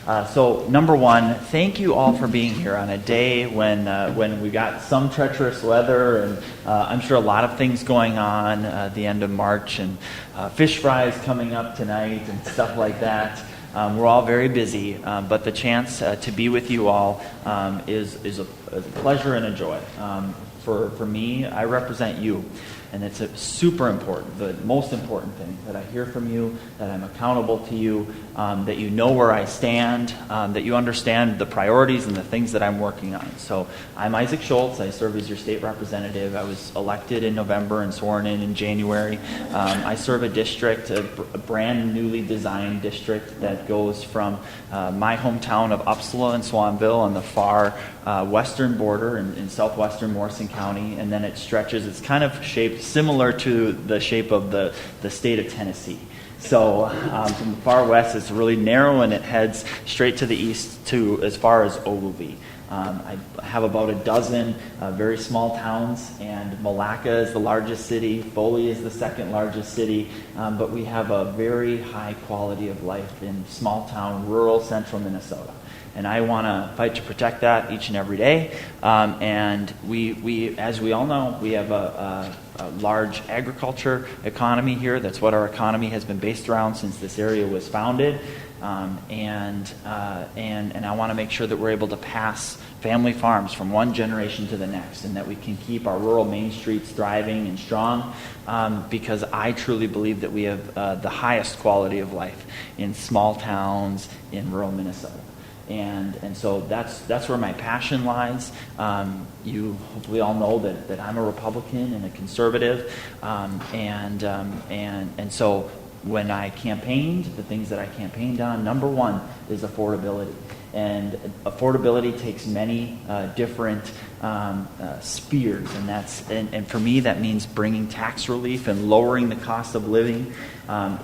So number one, thank you all for being here on a day when we got some treacherous weather, and I'm sure a lot of things going on at the end of March, and fish fries coming up tonight and stuff like that. We're all very busy, but the chance to be with you all is a pleasure and a joy. For me, I represent you, and it's super important, the most important thing, that I hear from you, that I'm accountable to you, that you know where I stand, that you understand the priorities and the things that I'm working on. So I'm Isaac Schultz. I serve as your state representative. I was elected in November and sworn in January. I serve a district, a brand newly designed district that goes from my hometown of Uppsala and Swanville on the far western border in southwestern Morrison County, and then it stretches. It's kind of shaped similar to the shape of the state of Tennessee. So from the far west, it's really narrow, and it heads straight to the east to as far as Ogilvie. I have about a dozen very small towns, and Malacca is the largest city. Foley is the second largest city, but we have a very high quality of life in small town, rural central Minnesota. And I want to fight to protect that each and every day. And we, as we all know, we have a large agriculture economy here. That's what our economy has been based around since this area was founded. And I want to make sure that we're able to pass family farms from one generation to the next, and that we can keep our rural main streets thriving and strong, because I truly believe that we have the highest quality of life in small towns in rural Minnesota. And so that's where my passion lies. You hopefully all know that I'm a Republican and a conservative, and so when I campaigned, the things that I campaigned on, number one is affordability. And affordability takes many different spheres, and for me that means bringing tax relief and lowering the cost of living.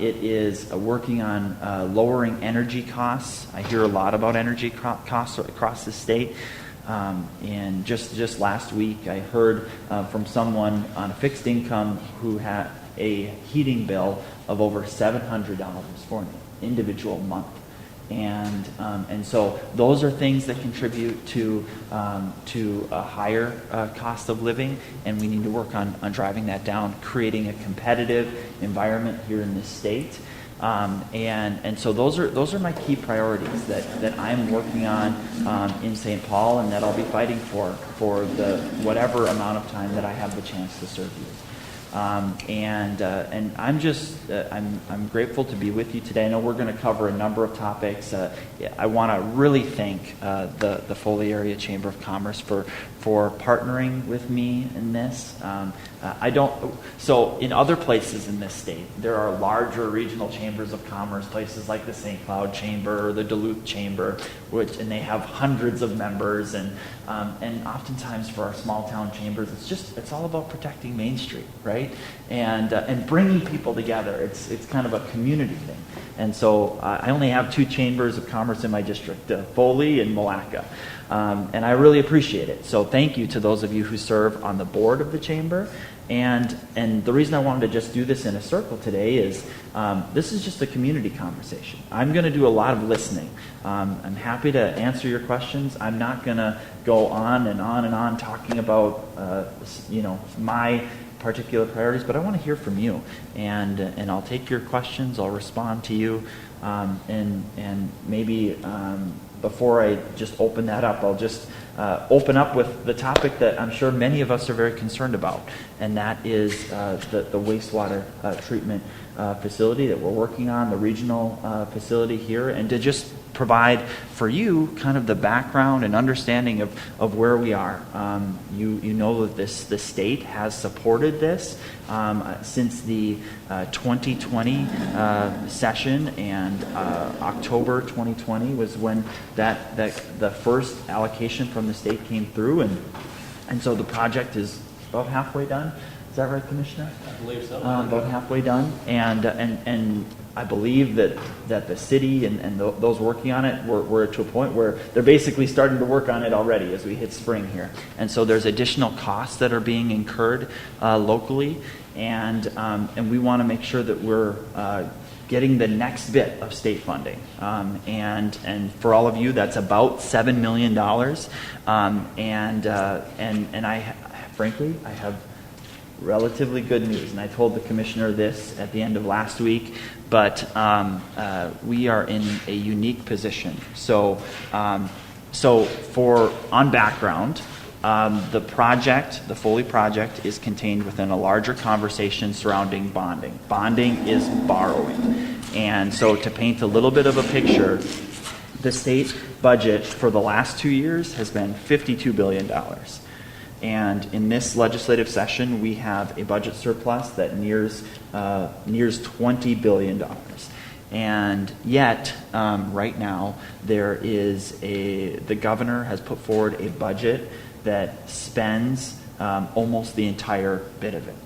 It is working on lowering energy costs. I hear a lot about energy costs across the state. And just last week, I heard from someone on a fixed income who had a heating bill of over $700 for an individual month. And so those are things that contribute to a higher cost of living, and we need to work on driving that down, creating a competitive environment here in this state. And so those are my key priorities that I'm working on in St. Paul, and that I'll be fighting for the whatever amount of time that I have the chance to serve you. And I'm just I'm grateful to be with you today. I know we're going to cover a number of topics. I want to really thank the Foley Area Chamber of Commerce for partnering with me in this. So in other places in this state, there are larger regional chambers of commerce, places like the St. Cloud Chamber or the Duluth Chamber, and they have hundreds of members. And oftentimes for our small town chambers, it's all about protecting Main Street, right? And bringing people together. It's kind of a community thing. And so I only have two chambers of commerce in my district, Foley and Malacca. And I really appreciate it. So thank you to those of you who serve on the board of the chamber. And the reason I wanted to just do this in a circle today is this is just a community conversation. I'm going to do a lot of listening. I'm happy to answer your questions. I'm not going to go on and on and on talking about my particular priorities, but I want to hear from you, and I'll take your questions. I'll respond to you, and maybe before I just open that up, I'll just open up with the topic that I'm sure many of us are very concerned about, and that is the wastewater treatment facility that we're working on, the regional facility here, and to just provide for you kind of the background and understanding of where we are. You know that the state has supported this since the 2020 session, and October 2020 was when the first allocation from the state came through, and so the project is about halfway done. Is that right, Commissioner? I believe so. About halfway done, and I believe that the city and those working on it were to a point where they're basically starting to work on it already as we hit spring here. And so there's additional costs that are being incurred locally, and we want to make sure that we're getting the next bit of state funding. And for all of you, that's about $7 million. And I, frankly, I have relatively good news. And I told the commissioner this at the end of last week, but we are in a unique position. So on background, the project, the Foley project, is contained within a larger conversation surrounding bonding. Bonding is borrowing. And so to paint a little bit of a picture, the state budget for the last 2 years has been $52 billion. And in this legislative session, we have a budget surplus that nears $20 billion. And yet, right now, the governor has put forward a budget that spends almost the entire bit of it,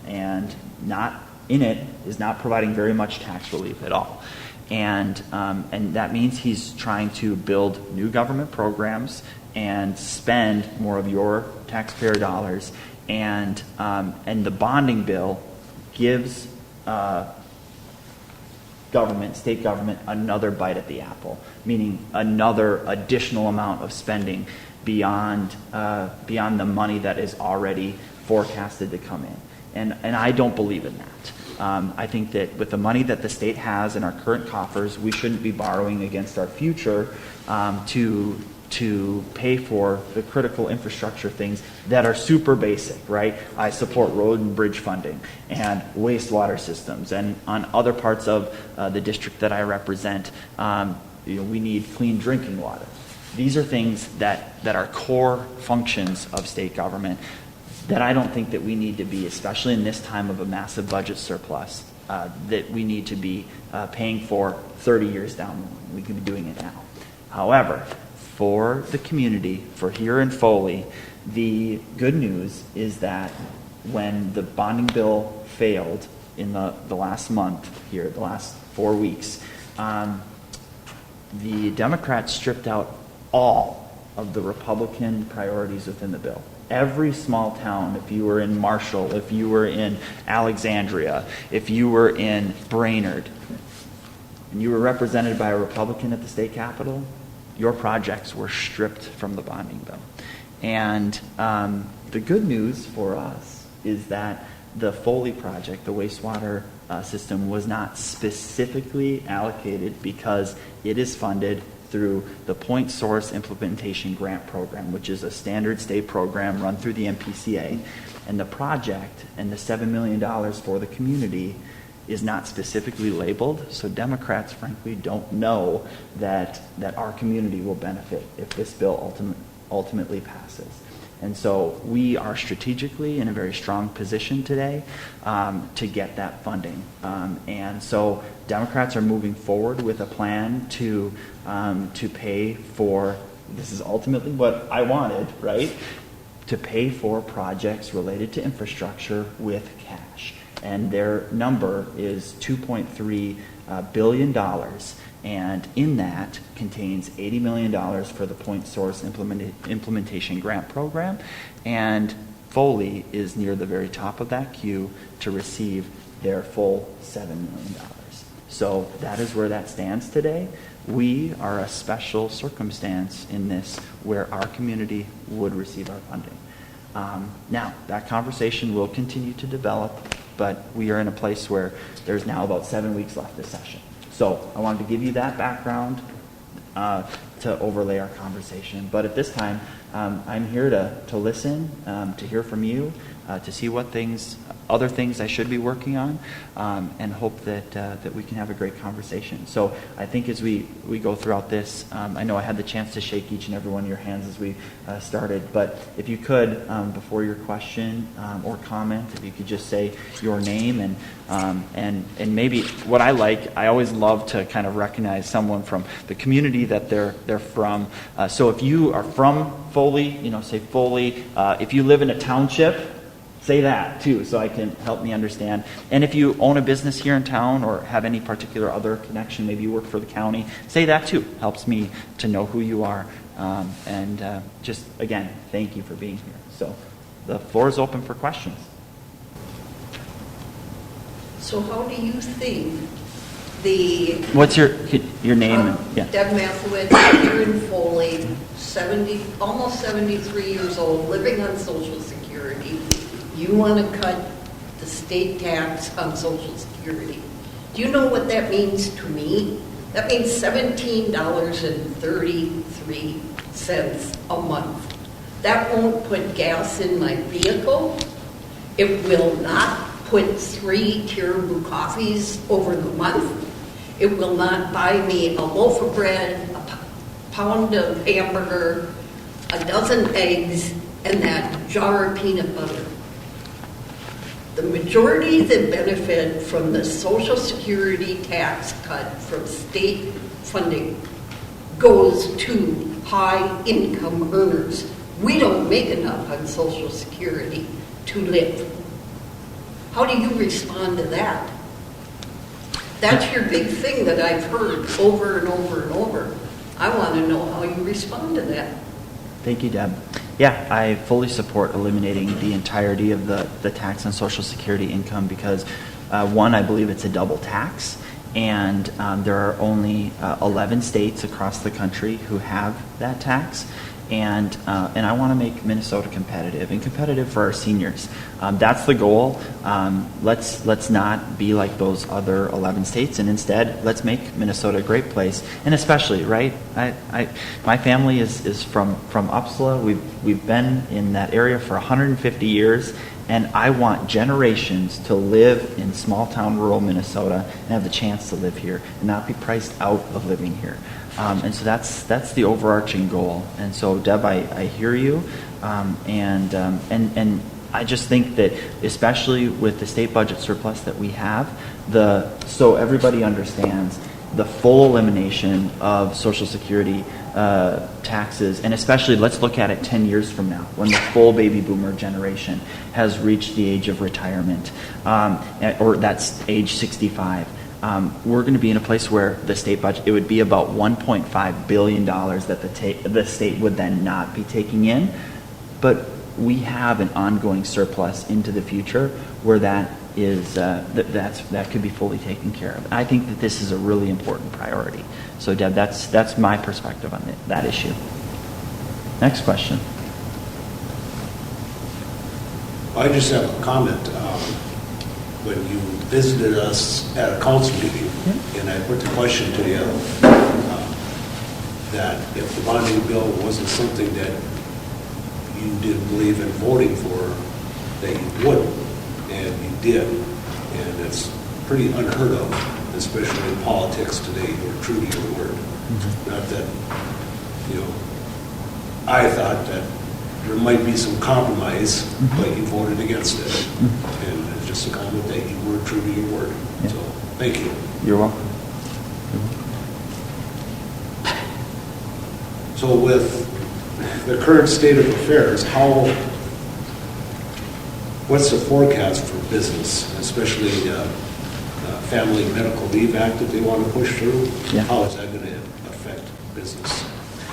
and not in it is not providing very much tax relief at all, and that means he's trying to build new government programs and spend more of your taxpayer dollars, and the bonding bill gives state government another bite at the apple, meaning another additional amount of spending beyond the money that is already forecasted to come in. And I don't believe in that. I think that with the money that the state has in our current coffers, we shouldn't be borrowing against our future to pay for the critical infrastructure things that are super basic, right? I support road and bridge funding and wastewater systems, and on other parts of the district that I represent, we need clean drinking water. These are things that are core functions of state government that I don't think that we need to be, especially in this time of a massive budget surplus, that we need to be paying for 30 years down the line. We could be doing it now. However, for the community, for here in Foley, the good news is that when the bonding bill failed in the last month here, the last 4 weeks, the Democrats stripped out all of the Republican priorities within the bill. Every small town, if you were in Marshall, if you were in Alexandria, if you were in Brainerd, and you were represented by a Republican at the state capitol, your projects were stripped from the bonding bill. And the good news for us is that the Foley project, the wastewater system, was not specifically allocated because it is funded through the Point Source Implementation Grant Program, which is a standard state program run through the MPCA. And the project and the $7 million for the community is not specifically labeled, so Democrats, frankly, don't know that our community will benefit if this bill ultimately passes. And so we are strategically in a very strong position today to get that funding. And so Democrats are moving forward with a plan to pay for, this is ultimately what I wanted, right? To pay for projects related to infrastructure with cash. And their number is $2.3 billion. And in that contains $80 million for the Point Source Implementation Grant Program. And Foley is near the very top of that queue to receive their full $7 million. So that is where that stands today. We are a special circumstance in this where our community would receive our funding. Now, that conversation will continue to develop, but we are in a place where there's now about 7 weeks left this session. So I wanted to give you that background to overlay our conversation. But at this time, I'm here to listen, to hear from you, to see what other things I should be working on, and hope that we can have a great conversation. So I think as we go throughout this, I know I had the chance to shake each and every one of your hands as we started, but if you could, before your question or comment, if you could just say your name and maybe what I always love to kind of recognize someone from the community that they're from. So if you are from Foley, say Foley. If you live in a township, say that too, so I can help me understand. And if you own a business here in town or have any particular other connection, maybe you work for the county, say that too. Helps me to know who you are. And just, again, thank you for being here. So the floor is open for questions. So how do you think What's your name? Yeah. Deb Mathewitz, here in Foley, almost 73 years old, living on Social Security. You want to cut the state tax on Social Security. Do you know what that means to me? That means $17.33 a month. That won't put gas in my vehicle. It will not put 3 Caribou coffees over the month. It will not buy me a loaf of bread, a pound of hamburger, a dozen eggs, and that jar of peanut butter. The majority that benefit from the Social Security tax cut from state funding goes to high-income earners. We don't make enough on Social Security to live. How do you respond to that? That's your big thing that I've heard over and over and over. I want to know how you respond to that. Thank you, Deb. Yeah, I fully support eliminating the entirety of the tax on Social Security income because, one, I believe it's a double tax, and there are only 11 states across the country who have that tax. And I want to make Minnesota competitive and competitive for our seniors. That's the goal. Let's not be like those other 11 states, and instead let's make Minnesota a great place. And especially, right? My family is from Uppsala. We've been in that area for 150 years, and I want generations to live in small town rural Minnesota and have the chance to live here and not be priced out of living here. And so that's the overarching goal. And so, Deb, I hear you, and I just think that, especially with the state budget surplus that we have, so everybody understands the full elimination of Social Security taxes, and especially let's look at it 10 years from now, when the full baby boomer generation has reached the age of retirement, or that's age 65. We're going to be in a place where the state budget, it would be about $1.5 billion that the state would then not be taking in. But we have an ongoing surplus into the future where that is that could be fully taken care of. I think that this is a really important priority. So, Deb, that's my perspective on that issue. Next question. I just have a comment. When you visited us at a council meeting, and I put the question to you that if the bonding bill wasn't something that you didn't believe in voting for, that you would, and you did. And it's pretty unheard of, especially in politics today. You're true to your word. Mm-hmm. Not that, I thought that there might be some compromise, mm-hmm. but you voted against it. Mm-hmm. And it's just a comment that you were true to your word. Yeah. So, thank you. You're welcome. So with the current state of affairs, what's the forecast for business, especially Family Medical Leave Act that they want to push through? Yeah. How is that going to affect business?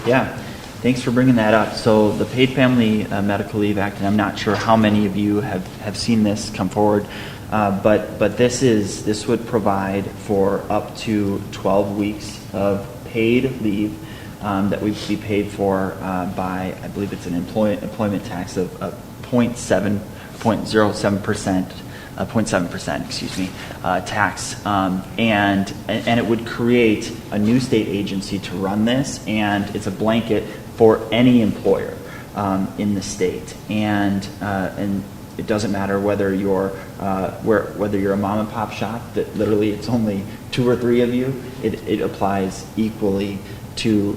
Yeah. Thanks for bringing that up. So the Paid Family Medical Leave Act, and I'm not sure how many of you have seen this come forward, but this would provide for up to 12 weeks of paid leave that would be paid for by, I believe it's an employment tax of 0.07%, 0.7%, excuse me, tax, and it would create a new state agency to run this, and it's a blanket for any employer in the state, and it doesn't matter whether you're whether you're a mom and pop shop that literally it's only 2 or 3 of you. It applies equally to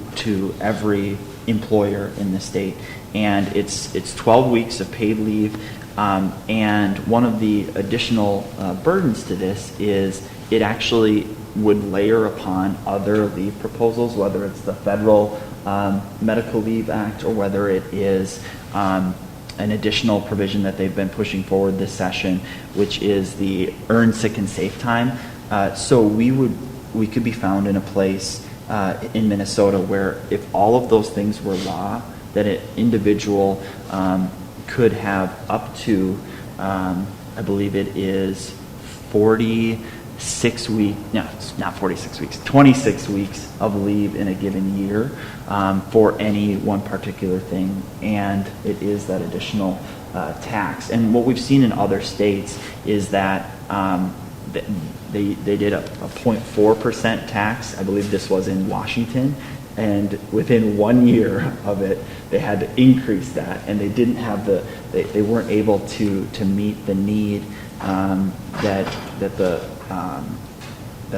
every employer in the state, and it's 12 weeks of paid leave. And one of the additional burdens to this is it actually would layer upon other leave proposals, whether it's the federal Medical Leave Act or whether it is an additional provision that they've been pushing forward this session, which is the earned sick and safe time. So we could be found in a place in Minnesota where if all of those things were law, that an individual could have up to, I believe it is 46 it's not 46 weeks, 26 weeks of leave in a given year for any one particular thing, and it is that additional tax. And what we've seen in other states is that they did a 0.4% tax. I believe this was in Washington, and within 1 year of it, they had to increase that, and they didn't have they weren't able to meet the need that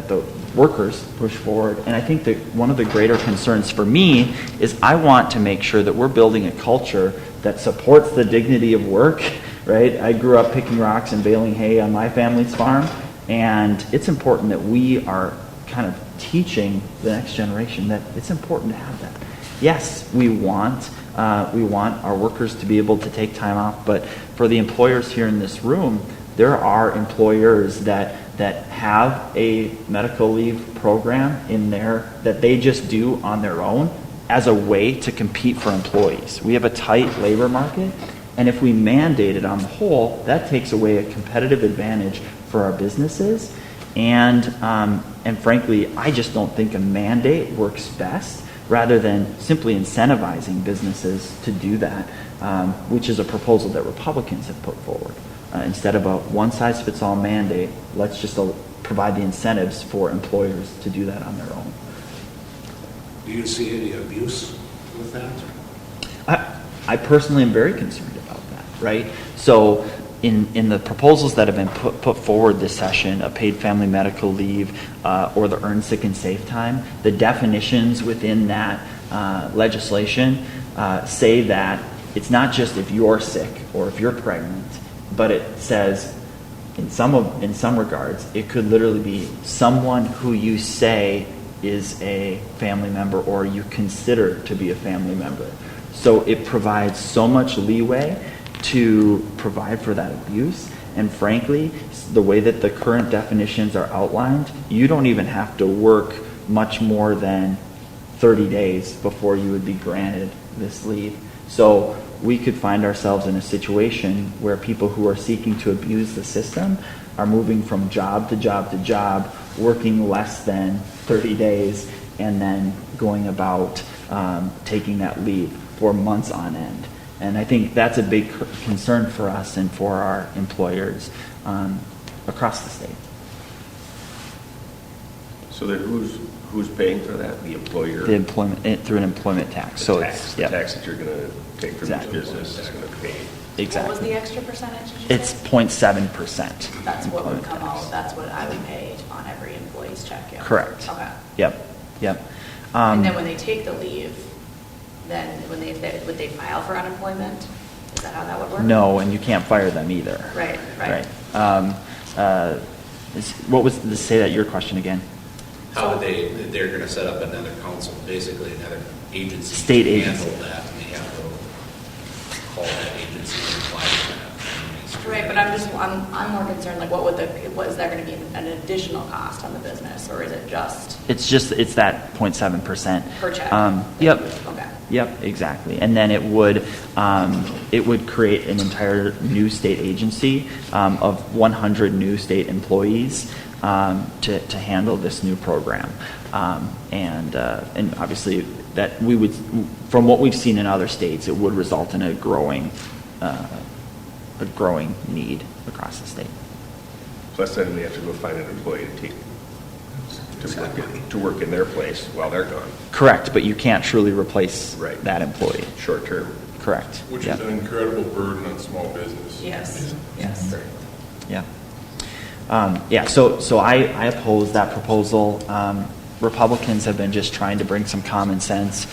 the workers push forward. And I think that one of the greater concerns for me is I want to make sure that we're building a culture that supports the dignity of work, right? I grew up picking rocks and baling hay on my family's farm, and it's important that we are kind of teaching the next generation that it's important to have that. Yes, we want our workers to be able to take time off, but for the employers here in this room, there are employers that have a medical leave program in there that they just do on their own as a way to compete for employees. We have a tight labor market, and if we mandate it on the whole, that takes away a competitive advantage for our businesses. And frankly, I just don't think a mandate works best rather than simply incentivizing businesses to do that, which is a proposal that Republicans have put forward. Instead of a one-size-fits-all mandate, let's just provide the incentives for employers to do that on their own. Do you see any abuse with that? I personally am very concerned about that, right? So in the proposals that have been put forward this session, a paid family medical leave or the earned sick and safe time, the definitions within that legislation say that it's not just if you're sick or if you're pregnant, but it says in some regards, it could literally be someone who you say is a family member or you consider to be a family member. So it provides so much leeway to provide for that abuse. And frankly, the way that the current definitions are outlined, you don't even have to work much more than 30 days before you would be granted this leave. So we could find ourselves in a situation where people who are seeking to abuse the system are moving from job to job to job, working less than 30 days, and then going about taking that leave for months on end. And I think that's a big concern for us and for our employers across the state. So then who's paying for that? The employer? The employment through an employment tax. The So tax, it's the tax that you're going to take from Exactly. each business is going to pay. Exactly. What was the extra percentage? Did you It's say? 0.7%. That's what would employment come tax. out, that's what I would pay on every employee's check, yeah. Correct. Okay. Yep. And then when they take the leave, then would they file for unemployment? Is that how that would work? No, and you can't fire them either. Right. What was say that your question again? How would they're going to set up another council, basically another agency. State to agency. handle that, and they have to call that agency and apply for that. Right, but I'm more concerned, like, is there going to be an additional cost on the business, or is it just It's that 0.7%. per check? Yep. Okay. Yep, exactly. And then it would create an entire new state agency of 100 new state employees to handle this new program. And obviously that we would, from what we've seen in other states, it would result in a growing need across the state. Plus then they have to go find an employee to work in their place while they're gone. Correct, but you can't truly replace Right. that employee. Short term. Correct. Which Yep. is an incredible burden on small business. Yes. Yeah. So I oppose that proposal. Republicans have been just trying to bring some common sense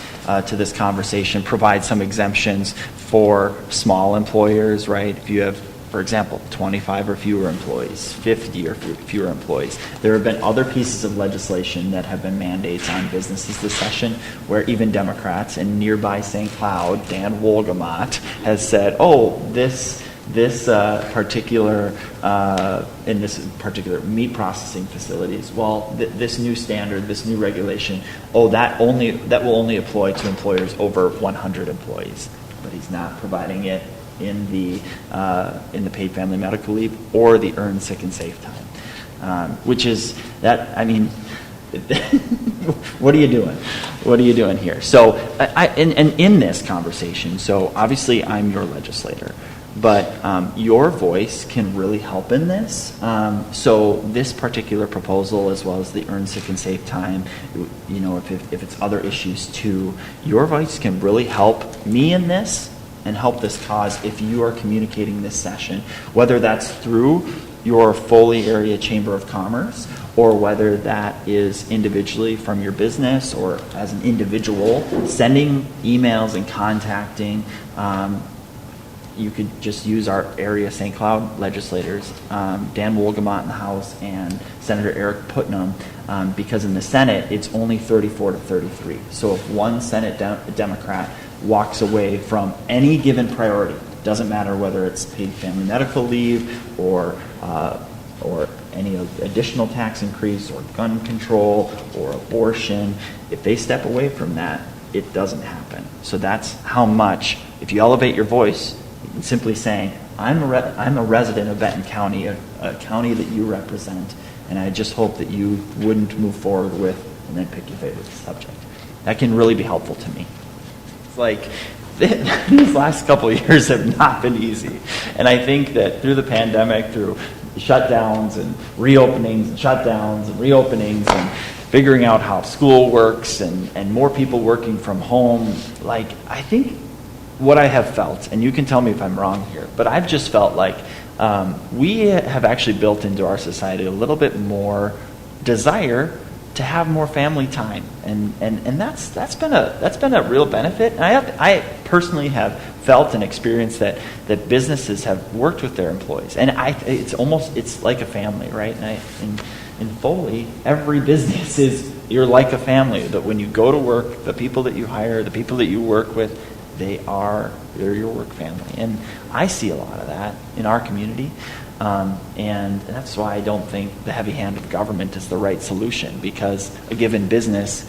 to this conversation, provide some exemptions for small employers, right? If you have, for example, 25 or fewer employees, 50 or fewer employees. There have been other pieces of legislation that have been mandates on businesses this session where even Democrats in nearby St. Cloud, Dan Wolgamott, has said, this particular meat processing facilities, this new standard, this new regulation, that will only apply to employers over 100 employees. But he's not providing it in the paid family medical leave or the earned sick and safe time. which is that, I mean, what are you doing? What are you doing here? So, and in this conversation, so obviously I'm your legislator, but your voice can really help in this. So this particular proposal, as well as the earn sick and save time, you know, if it's other issues too, your voice can really help me in this and help this cause if you are communicating this session, whether that's through your Foley Area Chamber of Commerce, or whether that is individually from your business or as an individual, sending emails and contacting. You could just use our area St. Cloud legislators, Dan Wolgamott in the House and Senator Eric Putnam, because in the Senate it's only 34 to 33. So if one Senate Democrat walks away from any given priority, doesn't matter whether it's paid family medical leave or any additional tax increase or gun control or abortion, if they step away from that, it doesn't happen. So that's how much, if you elevate your voice, simply saying, I'm a resident of Benton County, a county that you represent, and I just hope that you wouldn't move forward with and then pick your favorite subject. That can really be helpful to me. It's like, these last couple of years have not been easy. And I think that through the pandemic, through shutdowns and reopenings and shutdowns and reopenings and figuring out how school works and more people working from home, like, I think what I have felt, and you can tell me if I'm wrong here, but I've just felt like we have actually built into our society a little bit more desire to have more family time, and that's been a real benefit. And I personally have felt and experienced that businesses have worked with their employees, and it's like a family, right? And in Foley, every business you're like a family. That when you go to work, the people that you hire, the people that you work with, they're your work family, and I see a lot of that in our community. And that's why I don't think the heavy hand of government is the right solution, because a given business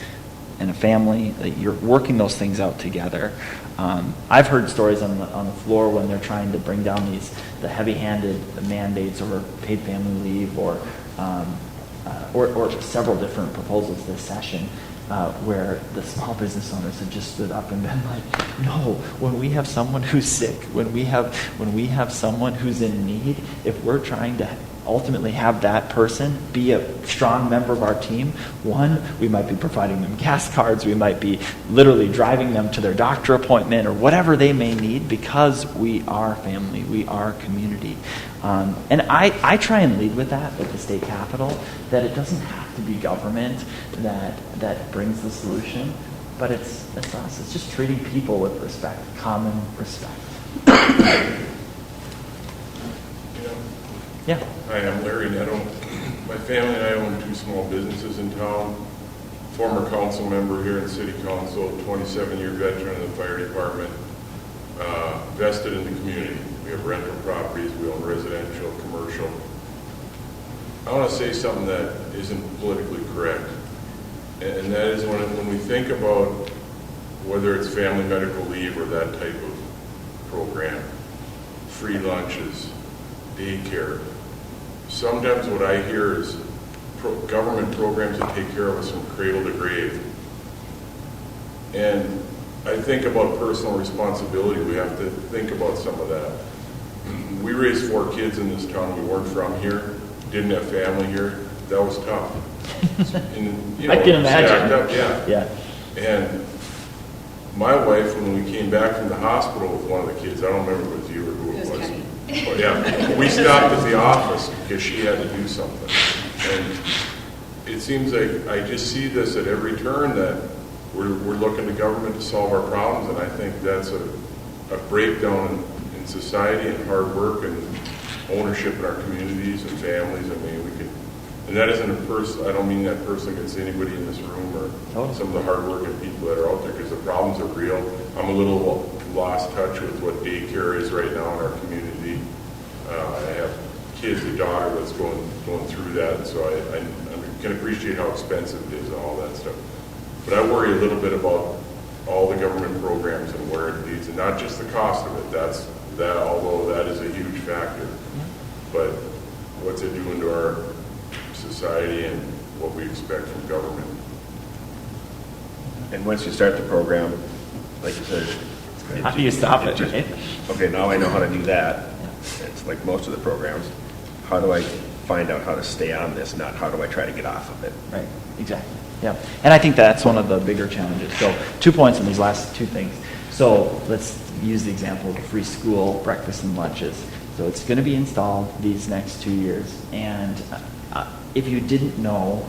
and a family, you're working those things out together. I've heard stories on the floor when they're trying to bring down the heavy-handed mandates over paid family leave or several different proposals this session. Where the small business owners have just stood up and been like, no, when we have someone who's sick, when we have someone who's in need, if we're trying to ultimately have that person be a strong member of our team, one, we might be providing them gas cards, we might be literally driving them to their doctor appointment or whatever they may need, because we are family, we are community. And I try and lead with that at the state capitol, that it doesn't have to be government that brings the solution, but it's us. It's just treating people with respect, common respect. Yeah. Hi, I'm Larry Netto. My family and I own 2 small businesses in town. Former council member here in City Council, 27-year veteran of the fire department, vested in the community. We have rental properties, we own residential, commercial. I want to say something that isn't politically correct, and that is when we think about whether it's family medical leave or that type of program, free lunches, daycare, sometimes what I hear is government programs that take care of us from cradle to grave. And I think about personal responsibility. We have to think about some of that. We raised 4 kids in this town. We weren't from here, didn't have family here. That was tough. And, I can imagine. Up, yeah. And my wife, when we came back from the hospital with one of the kids, I don't remember if it was you or who it was. But yeah, we stopped at the office because she had to do something. And it seems like I just see this at every turn, that we're looking to government to solve our problems, and I think that's a breakdown in society and hard work and ownership in our communities and families. I mean, and that isn't a person, I don't mean that person against anybody in this room or some of the hard-working people that are out there, because the problems are real. I'm a little lost touch with what daycare is right now in our community. I have kids, a daughter that's going through that, so I can appreciate how expensive it is and all that stuff. But I worry a little bit about all the government programs and where it leads, and not just the cost of it. Although that is a huge factor. But what's it doing to our society and what we expect from government. And once you start the program, like you said. How do you stop it, just- right? Okay, now I know how to do that. It's like most of the programs. How do I find out how to stay on this, not how do I try to get off of it? Right, exactly. Yeah. And I think that's one of the bigger challenges. So 2 points on these last two things. So let's use the example of free school breakfast and lunches. So it's going to be installed these next 2 years. And if you didn't know,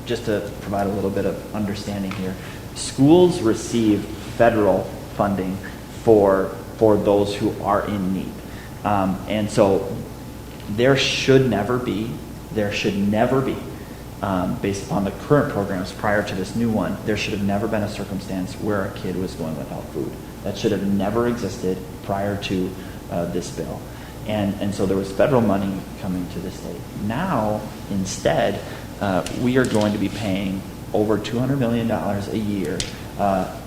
just to provide a little bit of understanding here, schools receive federal funding for those who are in need. And so there should never be, based upon the current programs prior to this new one, there should have never been a circumstance where a kid was going without food. That should have never existed prior to this bill. And so there was federal money coming to the state. Now, instead, we are going to be paying over $200 million a year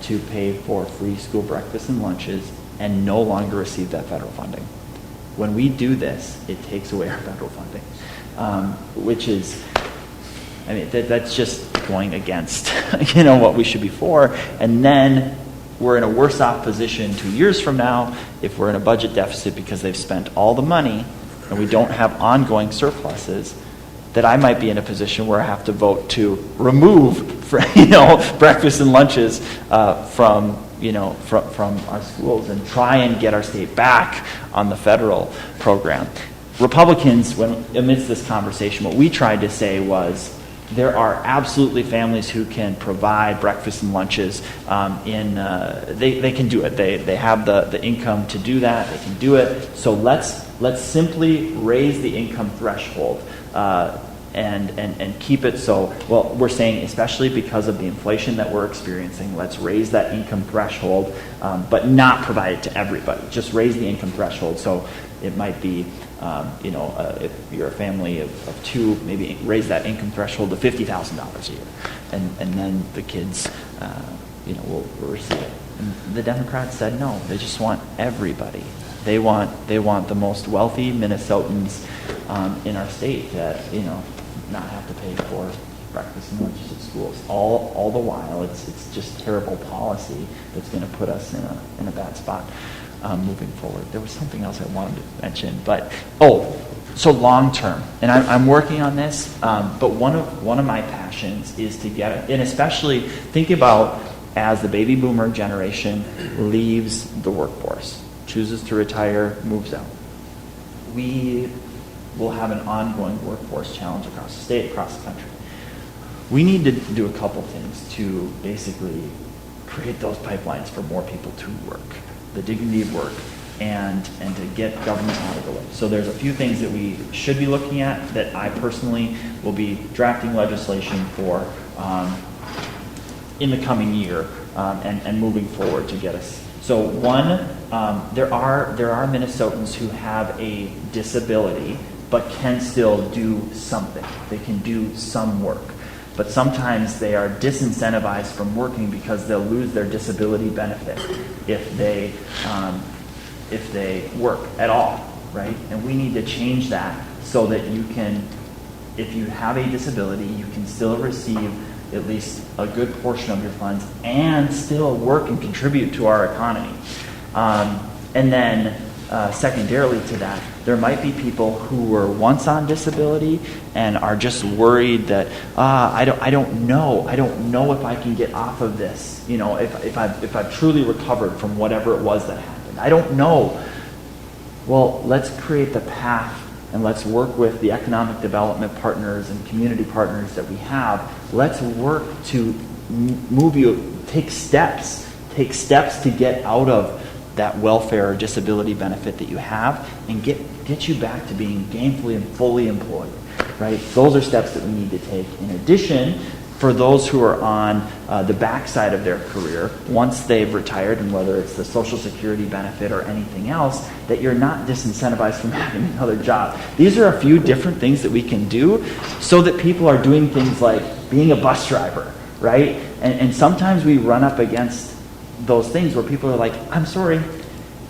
to pay for free school breakfasts and lunches and no longer receive that federal funding. When we do this, it takes away our federal funding, which is, I mean, that's just going against, what we should be for. And then we're in a worse off position 2 years from now if we're in a budget deficit because they've spent all the money and we don't have ongoing surpluses, that I might be in a position where I have to vote to remove, breakfast and lunches from our schools and try and get our state back on the federal program. Republicans, amidst this conversation, what we tried to say was there are absolutely families who can provide breakfast and lunches. They can do it. They have the income to do that. They can do it. So let's simply raise the income threshold. And keep it so, well, we're saying especially because of the inflation that we're experiencing, let's raise that income threshold, but not provide it to everybody. Just raise the income threshold. So it might be, if you're a family of two, maybe raise that income threshold to $50,000 a year. And then the kids, will receive it. And the Democrats said no. They just want everybody. They want the most wealthy Minnesotans in our state that, not have to pay for breakfast and lunches at schools. All the while, it's just terrible policy that's going to put us in a bad spot moving forward. There was something else I wanted to mention, but so long term, and I'm working on this. But one of my passions is to get, and especially think about as the baby boomer generation leaves the workforce, chooses to retire, moves out. We will have an ongoing workforce challenge across the state, across the country. We need to do a couple things to basically create those pipelines for more people to work, the dignity of work, and to get government out of the way. So there's a few things that we should be looking at that I personally will be drafting legislation for in the coming year and moving forward to get us. So one, there are Minnesotans who have a disability but can still do something. They can do some work. But sometimes they are disincentivized from working because they'll lose their disability benefit if they work at all, right? And we need to change that so that you can, if you have a disability, you can still receive at least a good portion of your funds and still work and contribute to our economy. And then secondarily to that, there might be people who were once on disability and are just worried that I don't know if I can get off of this. If I've truly recovered from whatever it was that happened. I don't know. Well, let's create the path and let's work with the economic development partners and community partners that we have. Let's work to move you, take steps to get out of that welfare or disability benefit that you have and get you back to being gainfully and fully employed, right? Those are steps that we need to take. In addition, for those who are on the backside of their career, once they've retired, and whether it's the Social Security benefit or anything else, that you're not disincentivized from having another job. These are a few different things that we can do so that people are doing things like being a bus driver, right? And sometimes we run up against those things where people are like, I'm sorry,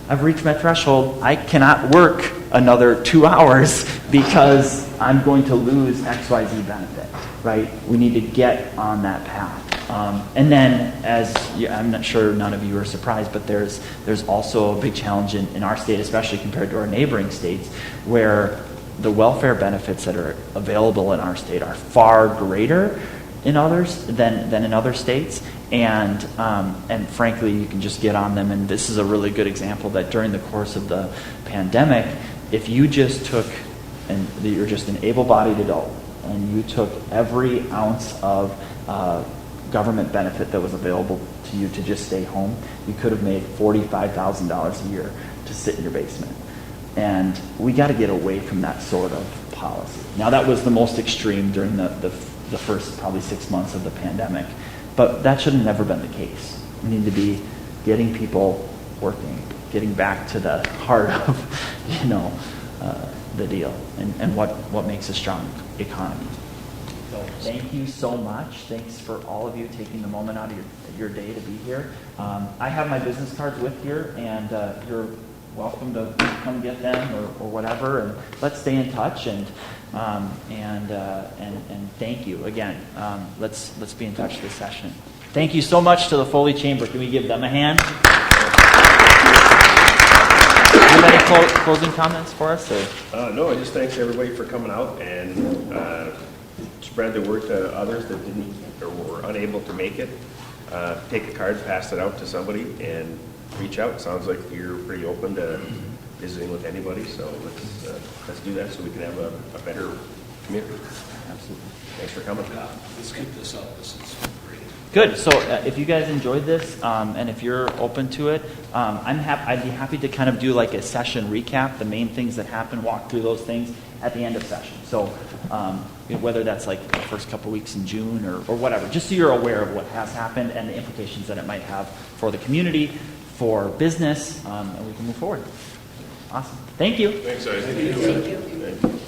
I've reached my threshold. I cannot work another 2 hours because I'm going to lose XYZ benefit, right? We need to get on that path. And then, I'm not sure none of you are surprised, but there's also a big challenge in our state, especially compared to our neighboring states, where the welfare benefits that are available in our state are far greater in others than in other states. And frankly, you can just get on them. And this is a really good example that during the course of the pandemic, if you just took, and you're just an able-bodied adult, and you took every ounce of government benefit that was available to you to just stay home, you could have made $45,000 a year to sit in your basement. And we got to get away from that sort of policy. Now, that was the most extreme during the first probably 6 months of the pandemic, but that should have never been the case. We need to be getting people working, getting back to the heart of the deal and what makes a strong economy. So thank you so much. Thanks for all of you taking the moment out of your day to be here. I have my business cards with here, and you're welcome to come get them or whatever. And let's stay in touch. And thank you again. Let's be in touch this session. Thank you so much to the Foley Chamber. Can we give them a hand? Do you have any closing comments for us? No, I just thanks everybody for coming out and spread the word to others that didn't or were unable to make it. Take a card, pass it out to somebody, and reach out. Sounds like you're pretty open to visiting with anybody, so let's do that so we can have a better community. Absolutely. Thanks for coming. Let's keep this up. This is great. Good. So if you guys enjoyed this, and if you're open to it, I'd be happy to kind of do like a session recap, the main things that happened, walk through those things at the end of session. So whether that's like the first couple weeks in June or whatever, just so you're aware of what has happened and the implications that it might have for the community, for business, and we can move forward. Awesome. Thank you. Thanks, Isaac. Thank you. Thank you.